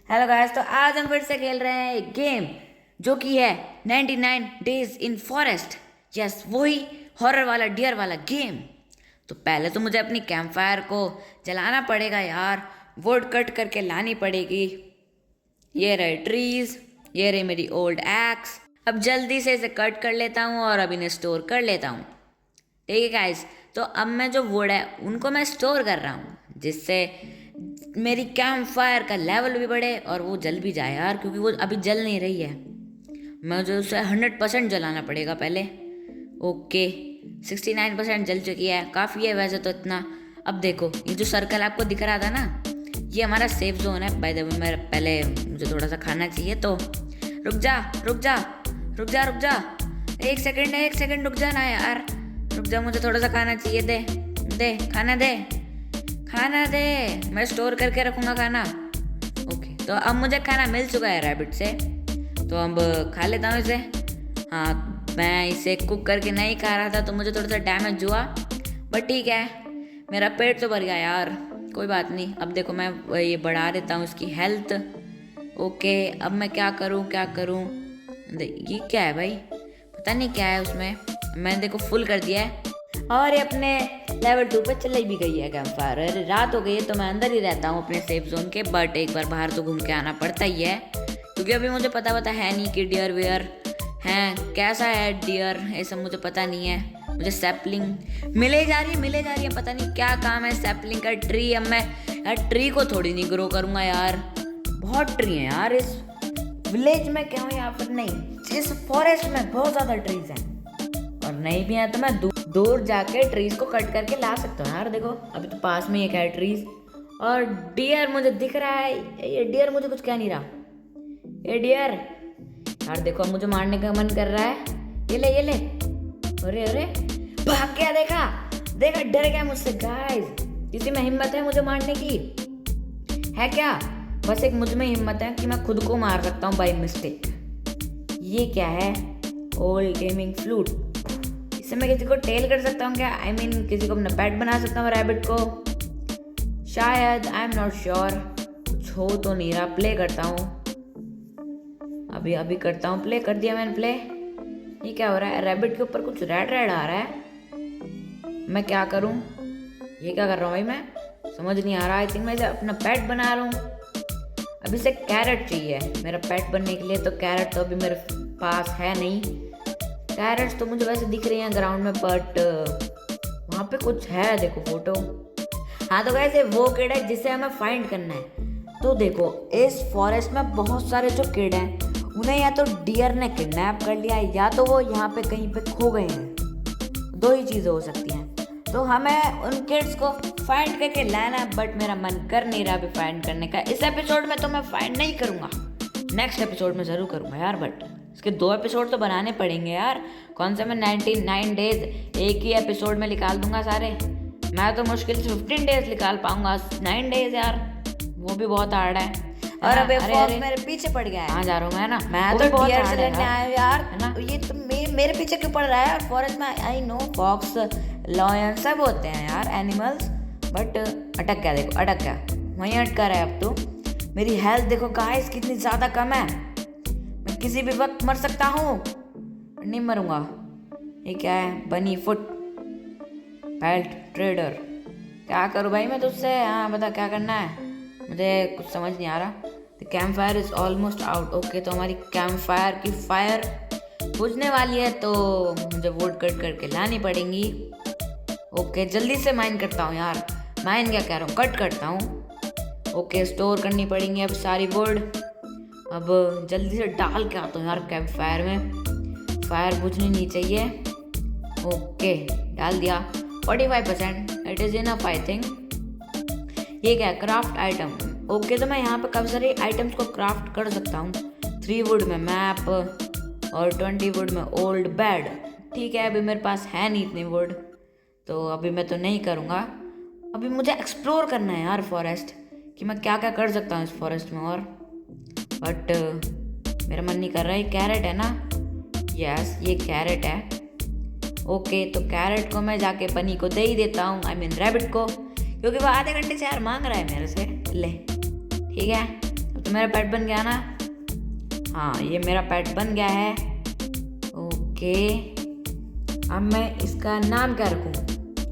Hello guys, तो आज हम फिर से खेल रहे हैं एक गेम जो कि है 99 डेज इन फॉरेस्ट। यस, वही हॉरर वाला डियर वाला गेम। तो पहले तो मुझे अपनी कैंप फायर को जलाना पड़ेगा यार, वुड कट करके लानी पड़ेगी। ये रहे ट्रीज, ये रही मेरी ओल्ड एक्स। अब जल्दी से इसे कट कर लेता हूँ और अब इन्हें स्टोर कर लेता हूँ। ठीक है गाइस, तो अब मैं जो वुड है उनको मैं स्टोर कर रहा हूँ, जिससे मेरी कैंप फायर का लेवल भी बढ़े और वो जल भी जाए यार, क्योंकि वो अभी जल नहीं रही है। मुझे उसे 100% जलाना पड़ेगा पहले। ओके, 69% जल चुकी है, काफ़ी है वैसे तो इतना। अब देखो, ये जो सर्कल आपको दिख रहा था ना, ये हमारा सेफ जोन है। बाय द वे, मैं पहले मुझे थोड़ा सा खाना चाहिए, तो रुक जा रुक जा रुक जा रुक जा, एक सेकंड रुक जा ना यार, रुक जा, मुझे थोड़ा सा खाना चाहिए। दे दे खाना, दे खाना दे, मैं स्टोर करके रखूँगा खाना। ओके, तो अब मुझे खाना मिल चुका है रैबिट से, तो अब खा लेता हूँ इसे। हाँ, मैं इसे कुक करके नहीं खा रहा था तो मुझे थोड़ा सा डैमेज हुआ, बट ठीक है, मेरा पेट तो भर गया यार, कोई बात नहीं। अब देखो, मैं ये बढ़ा देता हूँ इसकी हेल्थ। ओके, अब मैं क्या करूँ ये क्या है भाई, पता नहीं क्या है उसमें। मैंने देखो फुल कर दिया है और ये अपने लेवल 2 पे चली भी गई है कैंप फायर। अरे रात हो गई है तो मैं अंदर ही रहता हूँ अपने सेफ जोन के, बट एक बार बाहर तो घूम के आना पड़ता ही है, क्योंकि अभी मुझे पता है नहीं कि डियर वेयर हैं, कैसा है डियर, ये सब मुझे पता नहीं है। मुझे सैपलिंग मिले जा रही है, पता नहीं क्या काम है सैपलिंग का। ट्री, अब मैं यार ट्री को थोड़ी नहीं ग्रो करूँगा यार, बहुत ट्री है यार इस विलेज में, क्या हूँ यहाँ पर नहीं, इस फॉरेस्ट में बहुत ज़्यादा ट्रीज हैं, और नहीं भी है तो मैं दूर जाके ट्रीज को कट करके ला सकता हूँ यार। देखो, अभी तो पास में एक है ट्रीज, और डियर मुझे दिख रहा है। ये डियर मुझे कुछ कह नहीं रहा, ये डियर यार, देखो मुझे मारने का मन कर रहा है। ये ले अरे अरे, भाग गया, देखा, डर गया मुझसे। गाइस, किसी में हिम्मत है मुझे मारने की है क्या? बस एक मुझ में हिम्मत है कि मैं खुद को मार सकता हूँ बाय मिस्टेक। ये क्या है? ओल्ड गेमिंग फ्लूट, इससे मैं किसी को टेल कर सकता हूँ क्या? I mean, किसी को अपना पेट बना सकता हूँ रैबिट को शायद, आई एम नॉट श्योर। कुछ हो तो नहीं रहा, प्ले करता हूँ, अभी करता हूँ, प्ले कर दिया मैंने प्ले। ये क्या हो रहा है? रैबिट के ऊपर कुछ रेड आ रहा है, मैं क्या करूँ? ये क्या कर रहा हूँ भाई, मैं समझ नहीं आ रहा। आई थिंक मैं इसे अपना पेट बना रहा हूँ। अभी से कैरेट चाहिए मेरा पेट बनने के लिए, तो कैरेट तो अभी मेरे पास है नहीं। कैरेट्स तो मुझे वैसे दिख रही हैं ग्राउंड में, बट वहाँ पे कुछ है, देखो फोटो। हाँ, तो वैसे वो किड है जिसे हमें फाइंड करना है। तो देखो, इस फॉरेस्ट में बहुत सारे जो किड हैं, उन्हें या तो डियर ने किडनैप कर लिया है, या तो वो यहाँ पे कहीं पे खो गए हैं। दो ही चीज़ें हो सकती हैं, तो हमें उन किड्स को फाइंड करके लाना है, बट मेरा मन कर नहीं रहा अभी फाइंड करने का। इस एपिसोड में तो मैं फाइंड नहीं करूँगा, नेक्स्ट एपिसोड में ज़रूर करूँगा यार, बट इसके 2 एपिसोड तो बनाने पड़ेंगे यार। कौन से मैं 99 डेज एक ही एपिसोड में निकाल दूंगा सारे? मैं तो मुश्किल से 15 डेज निकाल पाऊंगा, 9 डेज यार, वो भी बहुत हार्ड है। और अब फॉक्स मेरे पीछे पड़ गया है। कहाँ जा रहा हूँ मैं ना, मैं तो डियर से लड़ने आया हूँ यार, है ना? ये तो मेरे पीछे क्यों पड़ रहा है यार फॉरेस्ट में? आई नो, फॉक्स, लॉयन सब होते हैं यार एनिमल्स, बट अटक गया, देखो अटक गया, वहीं अटका रहा है। अब तो मेरी हेल्थ देखो गाइस कितनी ज़्यादा कम है, मैं किसी भी वक्त मर सकता हूँ। नहीं मरूंगा। ये क्या है? बनी फुट बेल्ट ट्रेडर, क्या करूँ भाई मैं तुझसे? हाँ बता, क्या करना है? मुझे कुछ समझ नहीं आ रहा। The camp fire is almost out. Okay, तो हमारी कैंप फायर की फायर बुझने वाली है, तो मुझे वुड कट करके लानी पड़ेंगी। ओके, जल्दी से माइन करता हूँ यार, माइन क्या कह रहा हूँ, कट करता हूँ। ओके, स्टोर करनी पड़ेंगी अब सारी वुड। अब जल्दी से डाल के आता हूँ यार कैंप फायर में, फायर बुझनी नहीं चाहिए। ओके, डाल दिया 45%, it is enough I think. ये क्या है? Craft item. ओके, तो मैं यहाँ पे काफ़ी सारे आइटम्स को क्राफ्ट कर सकता हूँ। 3 वुड में मैप और 20 वुड में ओल्ड बेड। ठीक है, अभी मेरे पास है नहीं इतनी वुड, तो अभी मैं तो नहीं करूँगा। अभी मुझे एक्सप्लोर करना है यार फॉरेस्ट, कि मैं क्या क्या कर सकता हूँ इस फॉरेस्ट में, और बट मेरा मन नहीं कर रहा है। कैरेट है ना? यस, ये कैरेट है। ओके, तो कैरेट को मैं जाके बनी को दे ही देता हूँ, आई मीन रैबिट को, क्योंकि वो आधे घंटे से यार मांग रहा है मेरे से। ले, ठीक है, तो मेरा पेट बन गया ना। हाँ, ये मेरा पेट बन गया है। ओके, अब मैं इसका नाम क्या रखूँ?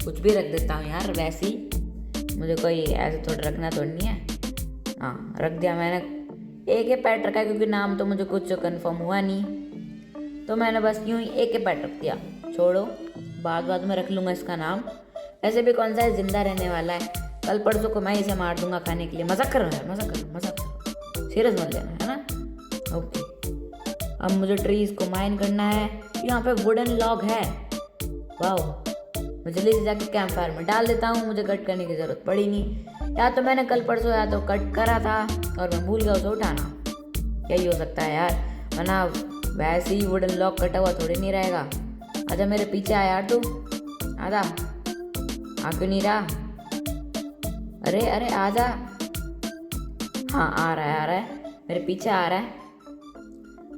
कुछ भी रख देता हूँ यार, वैसे ही मुझे कोई ऐसे थोड़ा रखना थोड़ी नहीं है। हाँ, रख दिया मैंने। एक ही पेट रखा है क्योंकि नाम तो मुझे कुछ कंफर्म हुआ नहीं, तो मैंने बस यूं ही एक ही पेट रख दिया। छोड़ो, बाद में रख लूँगा इसका नाम। ऐसे भी कौन सा है, जिंदा रहने वाला है। कल परसों को मैं इसे मार दूंगा खाने के लिए। मजाक कर रहा है, मजाक करो, सीरियस मत लेना, है ना। ओके, अब मुझे ट्रीज को माइन करना है। यहाँ पे वुडन लॉग है, वाओ। मैं जल्दी से जाके कैंप फायर में डाल देता हूँ, मुझे कट करने की ज़रूरत पड़ी नहीं। या तो मैंने कल परसों या तो कट करा था और मैं भूल गया उसे उठाना, यही हो सकता है यार। वरना वैसे ही वुडन लॉग कटा हुआ थोड़ी नहीं रहेगा। आजा मेरे पीछे आ यार तू, आजा। आ क्यों नहीं रहा? अरे आजा। हाँ, आ रहा है, मेरे पीछे आ रहा है।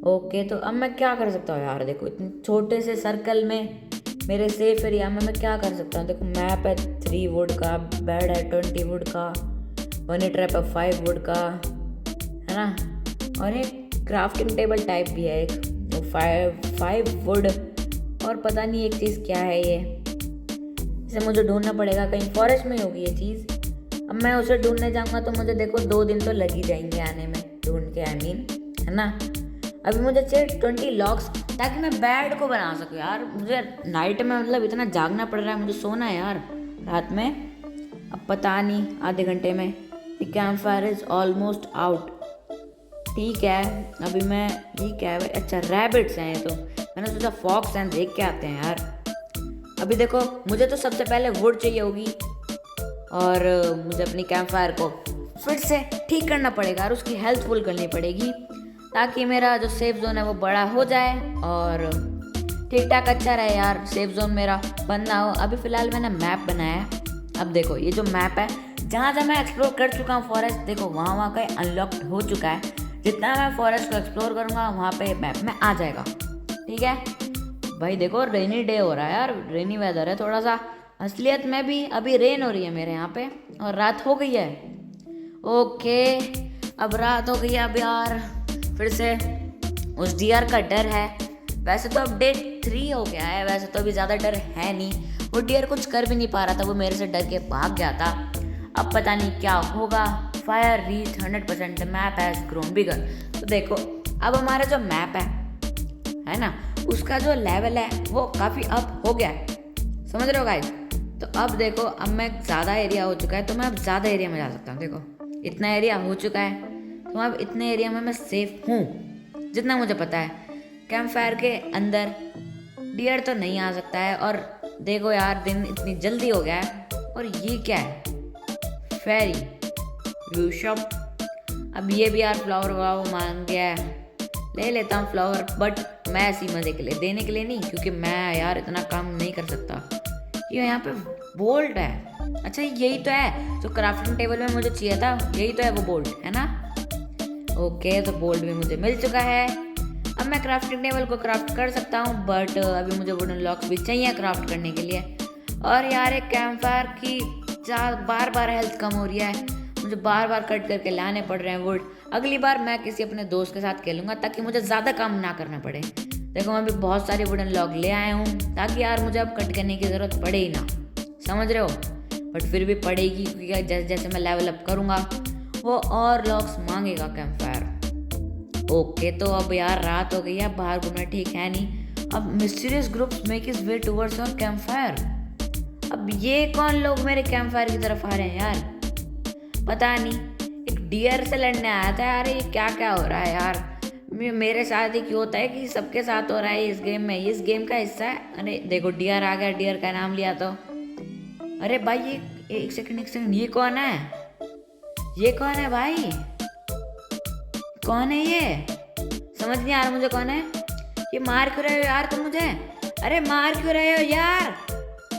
ओके, तो अब मैं क्या कर सकता हूँ यार? देखो, इतने छोटे से सर्कल में मेरे सेफ एरिया में मैं क्या कर सकता हूँ? देखो, मैप है 3 वुड का, बेड है 20 वुड का, मनी ट्रैप है 5 वुड का, है ना। और एक क्राफ्टिंग टेबल टाइप भी है, एक 5 वुड। और पता नहीं एक चीज़ क्या है ये, इसे मुझे ढूंढना पड़ेगा। कहीं फॉरेस्ट में होगी ये चीज़। अब मैं उसे ढूंढने जाऊँगा तो मुझे देखो 2 दिन तो लग ही जाएंगे आने में, ढूंढ के, आई मीन, है ना। अभी मुझे चाहिए 20 लॉक्स ताकि मैं बेड को बना सकूँ यार। मुझे नाइट में मतलब इतना जागना पड़ रहा है, मुझे सोना है यार रात में। अब पता नहीं आधे घंटे में camp fire is almost out. ठीक है, अभी मैं ये क्या है? अच्छा, रैबिट्स हैं ये तो। मैंने सोचा फॉक्स हैं, देख के आते हैं यार। अभी देखो, मुझे तो सबसे पहले वुड चाहिए होगी और मुझे अपनी कैंप फायर को फिर से ठीक करना पड़ेगा और उसकी हेल्थ फुल करनी पड़ेगी ताकि मेरा जो सेफ जोन है वो बड़ा हो जाए और ठीक ठाक अच्छा रहे यार, सेफ जोन मेरा बंद ना हो। अभी फ़िलहाल मैंने मैप बनाया है। अब देखो, ये जो मैप है, जहाँ जहाँ मैं एक्सप्लोर कर चुका हूँ फॉरेस्ट, देखो वहाँ का अनलॉक्ड हो चुका है। जितना मैं फॉरेस्ट को एक्सप्लोर करूँगा वहाँ पे मैप में आ जाएगा। ठीक है भाई, देखो रेनी डे हो रहा है यार, रेनी वेदर है थोड़ा सा। असलियत में भी अभी रेन हो रही है मेरे यहाँ पे और रात हो गई है। ओके, अब रात हो गई है। अब यार फिर से उस डियर का डर है। वैसे तो अब डे 3 हो गया है, वैसे तो अभी ज़्यादा डर है नहीं। वो डियर कुछ कर भी नहीं पा रहा था, वो मेरे से डर के भाग गया था। अब पता नहीं क्या होगा। Fire reach 100%, the map has grown bigger. तो देखो, अब हमारा जो मैप है ना, उसका जो लेवल है वो काफ़ी अप हो गया है, समझ रहे हो गाइस। तो अब देखो, अब मैं ज़्यादा एरिया हो चुका है तो मैं अब ज़्यादा एरिया में जा सकता हूँ। देखो, इतना एरिया हो चुका है तो अब इतने एरिया में मैं सेफ हूँ जितना मुझे पता है। कैंप फायर के अंदर डियर तो नहीं आ सकता है। और देखो यार, दिन इतनी जल्दी हो गया है। और ये क्या है? फेरी व्यू शॉप। अब ये भी यार फ्लावर वाव मांग गया है, ले लेता हूँ फ्लावर, बट मैं ऐसी मज़े के लिए, देने के लिए नहीं, क्योंकि मैं यार इतना काम नहीं कर सकता। ये यहाँ पे बोल्ट है। अच्छा, यही तो है जो क्राफ्टिंग टेबल में मुझे चाहिए था, यही तो है वो बोल्ट, है ना। ओके, तो बोल्ट भी मुझे मिल चुका है। अब मैं क्राफ्टिंग टेबल को क्राफ्ट कर सकता हूँ, बट अभी मुझे वुडन लॉक्स भी चाहिए क्राफ्ट करने के लिए। और यार, एक कैंप फायर की बार बार हेल्थ कम हो रही है, मुझे बार बार कट करके लाने पड़ रहे हैं वुड। अगली बार मैं किसी अपने दोस्त के साथ खेलूँगा ताकि मुझे ज़्यादा काम ना करना पड़े। देखो, मैं भी बहुत सारे वुडन लॉग ले आया हूँ ताकि यार मुझे अब कट करने की ज़रूरत पड़े ही ना, समझ रहे हो। बट फिर भी पड़ेगी, क्योंकि जैसे जैसे मैं लेवल अप करूँगा वो और लॉक्स मांगेगा कैंप फायर। ओके, तो अब यार रात हो गई है, बाहर घूमना ठीक है नहीं। अब mysterious groups make his way towards our camp fire. अब ये कौन लोग मेरे कैंप फायर की तरफ आ रहे हैं यार? पता नहीं, एक डियर से लड़ने आया था यार। ये क्या क्या हो रहा है यार? मेरे साथ ही क्यों होता है कि सबके साथ हो रहा है इस गेम में? इस गेम का हिस्सा है। अरे देखो, डियर आ गया, डियर का नाम लिया तो। अरे भाई, ये एक सेकंड, ये कौन है? ये कौन है भाई? कौन है ये? समझ नहीं आ रहा मुझे कौन है ये। मार क्यों रहे हो यार तुम मुझे? अरे मार क्यों रहे हो यार?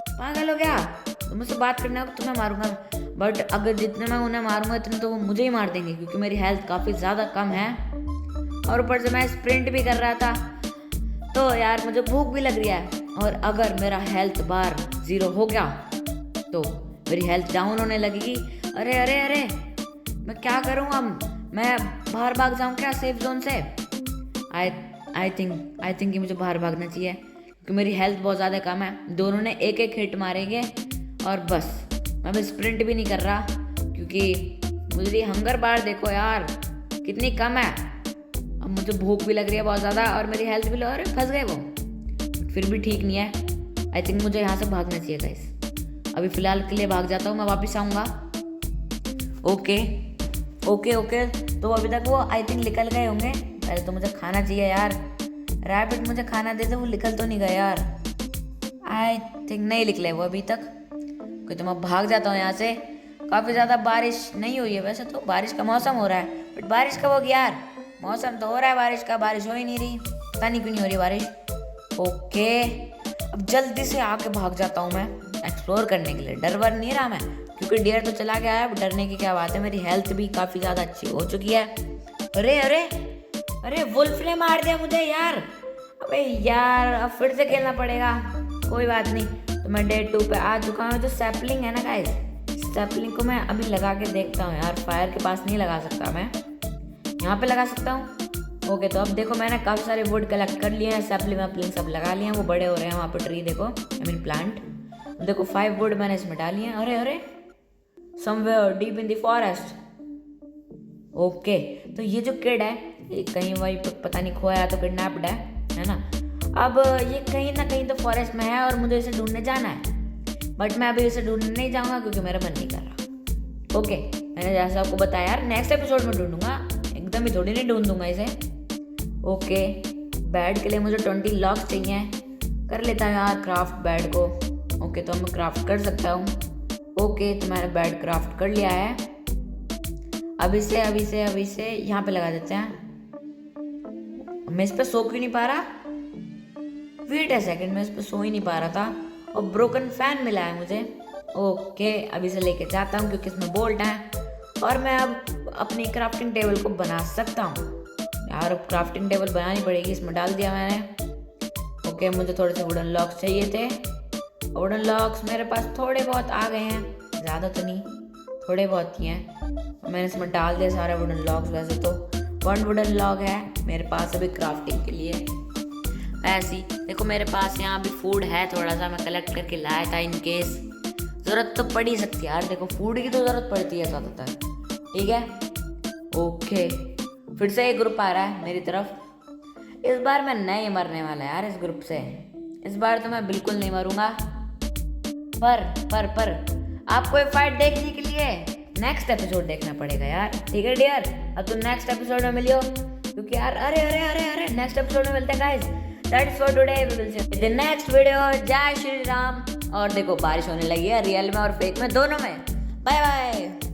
पागल हो गया? तुम मुझसे बात करना हो तो मैं मारूंगा, बट अगर जितने मैं उन्हें मारूंगा इतने तो वो मुझे ही मार देंगे, क्योंकि मेरी हेल्थ काफ़ी ज़्यादा कम है। और ऊपर से मैं स्प्रिंट भी कर रहा था, तो यार मुझे भूख भी लग रही है। और अगर मेरा हेल्थ बार 0 हो गया तो मेरी हेल्थ डाउन होने लगेगी। अरे अरे अरे, मैं क्या करूँ अब? मैं बाहर भाग जाऊँ क्या सेफ जोन से? आई थिंक कि मुझे बाहर भागना चाहिए क्योंकि मेरी हेल्थ बहुत ज़्यादा कम है। दोनों ने एक एक हिट मारेंगे और बस। मैं अभी स्प्रिंट भी नहीं कर रहा क्योंकि मुझे हंगर बार देखो यार कितनी कम है। अब मुझे भूख भी लग रही है बहुत ज़्यादा और मेरी हेल्थ भी लो। अरे फंस गए वो, फिर भी ठीक नहीं है। आई थिंक मुझे यहाँ से भागना चाहिए गाइस। अभी फ़िलहाल के लिए भाग जाता हूँ, मैं वापस आऊँगा। ओके ओके ओके, तो अभी तक वो आई थिंक निकल गए होंगे। पहले तो मुझे खाना चाहिए यार। रैबिट मुझे खाना दे दे, वो निकल तो नहीं गए यार। आई थिंक नहीं निकले वो अभी तक। कोई तो मैं भाग जाता हूँ यहाँ से। काफ़ी ज़्यादा बारिश नहीं हुई है वैसे तो, बारिश का मौसम हो रहा है, बट बारिश कब होगी यार? मौसम तो हो रहा है बारिश का, बारिश हो ही नहीं रही। पता नहीं क्यों नहीं हो रही बारिश। ओके, अब जल्दी से आके भाग जाता हूँ मैं एक्सप्लोर करने के लिए। डर वर नहीं रहा मैं क्योंकि डियर तो चला गया है। डरने की क्या बात है, मेरी हेल्थ भी काफ़ी ज़्यादा अच्छी हो चुकी है। अरे अरे अरे, वुल्फ ने मार दिया मुझे यार। अबे यार, अब फिर से खेलना पड़ेगा। कोई बात नहीं, तो मैं डे 2 पे आ चुका हूँ। जो सैपलिंग है ना गाइस, सैपलिंग को मैं अभी लगा के देखता हूँ यार। फायर के पास नहीं लगा सकता मैं, यहाँ पे लगा सकता हूँ। ओके, तो अब देखो मैंने काफ़ी सारे वुड कलेक्ट कर लिए हैं। सैपलिंग वैपलिंग सब लगा लिए हैं, वो बड़े हो रहे हैं वहाँ पे। ट्री देखो, आई मीन प्लांट देखो। 5 वुड मैंने इसमें डाली हैं। अरे अरे, somewhere deep in the forest. Okay, तो ये जो किड है ये कहीं वही पता नहीं खोया तो किडनैप्ड है ना। अब ये कहीं ना कहीं तो फॉरेस्ट में है और मुझे इसे ढूंढने जाना है, बट मैं अभी इसे ढूंढने नहीं जाऊँगा क्योंकि मेरा मन नहीं कर रहा। ओके, मैंने जैसा आपको बताया यार, नेक्स्ट एपिसोड में ढूंढूंगा, एकदम ही थोड़ी नहीं ढूंढ दूंगा इसे। ओके, बेड के लिए मुझे 20 लॉक्स चाहिए। कर लेता हूँ यार क्राफ्ट बेड को। ओके, तो मैं क्राफ्ट कर सकता हूँ। ओके, तो मैंने बेड क्राफ्ट कर लिया है। अभी से यहाँ पे लगा देते हैं। मैं इस पे सो क्यों नहीं पा रहा? वेट अ सेकंड, मैं इस पे सो ही नहीं पा रहा था। और ब्रोकन फैन मिला है मुझे। ओके, अभी से लेके जाता हूँ क्योंकि इसमें बोल्ट है और मैं अब अपनी क्राफ्टिंग टेबल को बना सकता हूँ यार। अब क्राफ्टिंग टेबल बनानी पड़ेगी, इसमें डाल दिया मैंने। ओके, मुझे थोड़े से वुडन लॉक्स चाहिए थे। वुडन लॉक्स मेरे पास थोड़े बहुत आ गए हैं, ज़्यादा तो नहीं, थोड़े बहुत ही हैं। मैंने इसमें डाल दिया सारे वुडन लॉक्स। वैसे तो 1 वुडन लॉग है मेरे पास अभी क्राफ्टिंग के लिए। ऐसी देखो, मेरे पास यहाँ भी फूड है थोड़ा सा, मैं कलेक्ट करके लाया था इन केस ज़रूरत तो पड़ ही सकती है यार। देखो, फूड की तो ज़रूरत पड़ती है ज़्यादातर, ठीक है। ओके, फिर से एक ग्रुप आ रहा है मेरी तरफ। इस बार मैं नहीं मरने वाला यार इस ग्रुप से। इस बार तो मैं बिल्कुल नहीं मरूंगा। पर आपको ये फाइट देखने के लिए नेक्स्ट एपिसोड देखना पड़ेगा यार, ठीक है डियर? अब तुम नेक्स्ट एपिसोड में मिलियो क्योंकि यार अरे अरे अरे अरे, नेक्स्ट एपिसोड में मिलते हैं guys. That's for today, we will see in the next video. जय श्री राम। और देखो, बारिश होने लगी है रियल में और फेक में, दोनों में। Bye bye.